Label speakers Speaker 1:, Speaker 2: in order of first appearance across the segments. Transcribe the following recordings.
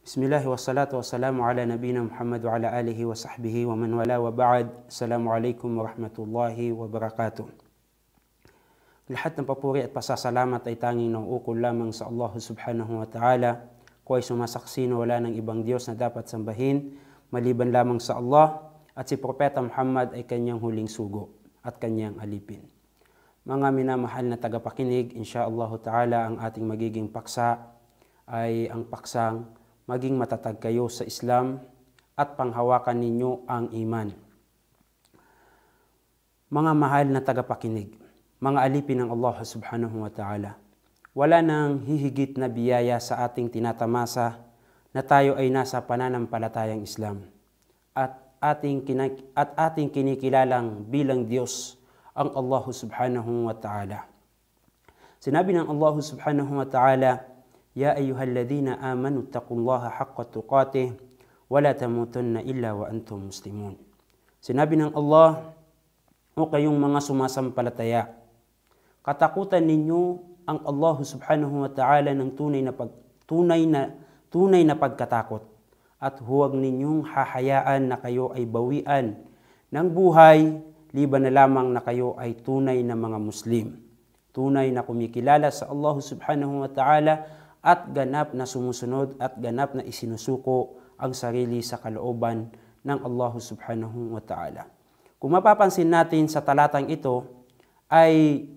Speaker 1: Bismillah wa salatu wa salamu ala nabina Muhammad wa ala alihi wa sahbihi wa man wala wa ba'd. Assalamualaikum warahmatullahi wabarakatuh. Lahat ng papuri at pasasalamat ay tanging nauukol lamang sa Allah subhanahu wa ta'ala. Ko ay sumasaksi na wala ng ibang Diyos na dapat sambahin maliban lamang sa Allah, at si Propeta Muhammad ay kanyang huling sugo at kanyang alipin. Mga minamahal na tagapakinig, insyaallah ta'ala ang ating magiging paksa ay ang paksang maging matatag kayo sa Islam at panghawakan ninyo ang iman. Mga mahal na tagapakinig, mga alipin ng Allah subhanahu wa ta'ala, wala nang hihigit na biyaya sa ating tinatamasa na tayo ay nasa pananampalatayang Islam at ating kinikilalang bilang Diyos ang Allah subhanahu wa ta'ala. Sinabi ng Allah subhanahu wa ta'ala, Ya ayyuhalladhina amanu taqullaha haqqa tuqatih wa la tamutunna illa wa antum muslimun. Sinabi ng Allah, o kayong mga sumasampalataya, katakutan ninyo ang Allah subhanahu wa ta'ala ng tunay na pagkatakot, at huwag ninyong hahayaan na kayo ay bawian ng buhay liban na lamang na kayo ay tunay na mga Muslim, tunay na kumikilala sa Allah subhanahu wa ta'ala at ganap na sumusunod at ganap na isinusuko ang sarili sa kalooban ng Allah subhanahu wa ta'ala. Kung mapapansin natin sa talatang ito ay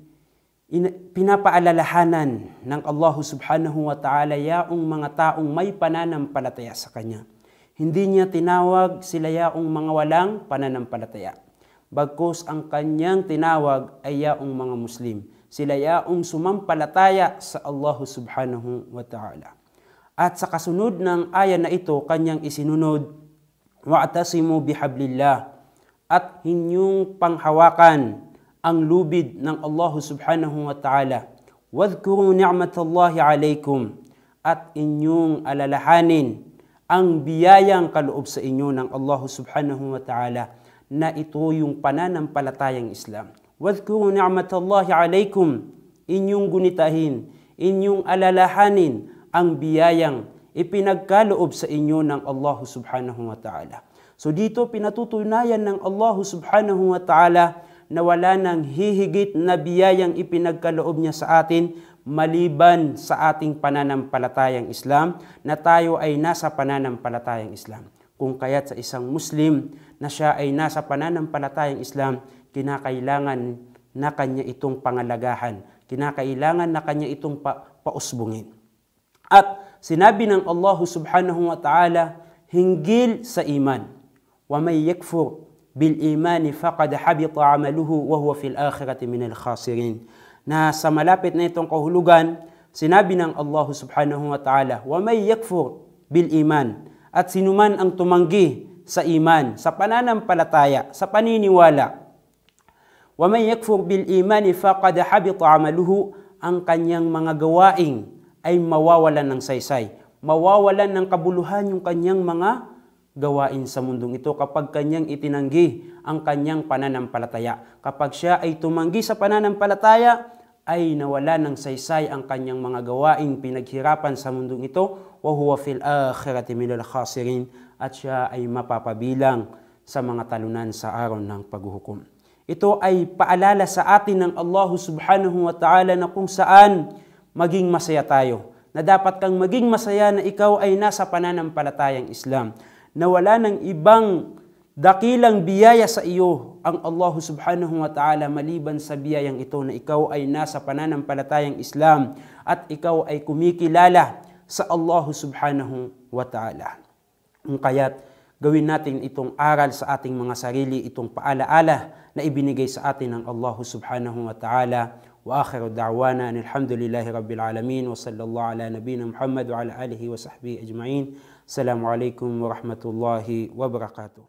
Speaker 1: pinapaalalahanan ng Allah subhanahu wa ta'ala yaong mga taong may pananampalataya sa Kanya. Hindi niya tinawag sila yaong mga walang pananampalataya. Bagkus ang Kanyang tinawag ay yaong mga Muslim. Sila yaong sumampalataya sa Allah subhanahu wa ta'ala. At sa kasunod ng aya na ito, Kanyang isinunod, wa'tasimu bihablillah, at inyong panghawakan ang lubid ng Allah subhanahu wa ta'ala. Wadhkuru ni'matallahi alaykum, at inyong alalahanin ang biyayang kaloob sa inyo ng Allah subhanahu wa ta'ala, na ito yung pananampalatayang Islam. Wadhkuru ni'matallahi alaykum, inyong gunitahin, inyong alalahanin ang biyayang ipinagkaloob sa inyo ng Allah subhanahu wa ta'ala. So dito pinatutunayan ng Allah subhanahu wa ta'ala na wala nang hihigit na biyayang ipinagkaloob niya sa atin maliban sa ating pananampalatayang Islam, na tayo ay nasa pananampalatayang Islam. Kung kaya't sa isang Muslim na siya ay nasa pananampalatayang Islam, kinakailangan na kanya itong pangalagahan, kinakailangan na kanya itong pausbungin. At sinabi ng Allah subhanahu wa ta'ala hinggil sa iman, wa may yakfur bil imani faqad habita amaluhu wa huwa fil akhirati minal khasirin. Na sa malapit na itong kahulugan, sinabi ng Allah subhanahu wa ta'ala, wa may yakfur bil iman, at sinuman ang tumanggi sa iman, sa pananampalataya, sa paniniwala, wa may yakfur bil imani faqad habita amaluhu, ang kanyang mga gawain ay mawawalan ng saysay, mawawalan ng kabuluhan yung kanyang mga gawain sa mundong ito kapag kanyang itinanggi ang kanyang pananampalataya. Kapag siya ay tumanggi sa pananampalataya, ay nawala ng saysay ang kanyang mga gawain pinaghirapan sa mundong ito, wa huwa fil akhirati minal khasirin, at siya ay mapapabilang sa mga talunan sa araw ng paghuhukom. Ito ay paalala sa atin ng Allah subhanahu wa ta'ala na kung saan maging masaya tayo, na dapat kang maging masaya na ikaw ay nasa pananampalatayang Islam, na wala ng ibang dakilang biyaya sa iyo ang Allah subhanahu wa ta'ala maliban sa biyayang ito, na ikaw ay nasa pananampalatayang Islam at ikaw ay kumikilala sa Allah subhanahu wa ta'ala. Kaya't gawin natin itong aral sa ating mga sarili, itong paalaala na ibinigay sa atin ng Allah subhanahu wa ta'ala. Wa akhiru da'wana alhamdulillahi rabbil alamin, wa sallallahu ala nabina Muhammad wa ala alihi wa sahbihi ajma'in. Assalamualaikum warahmatullahi wabarakatuh.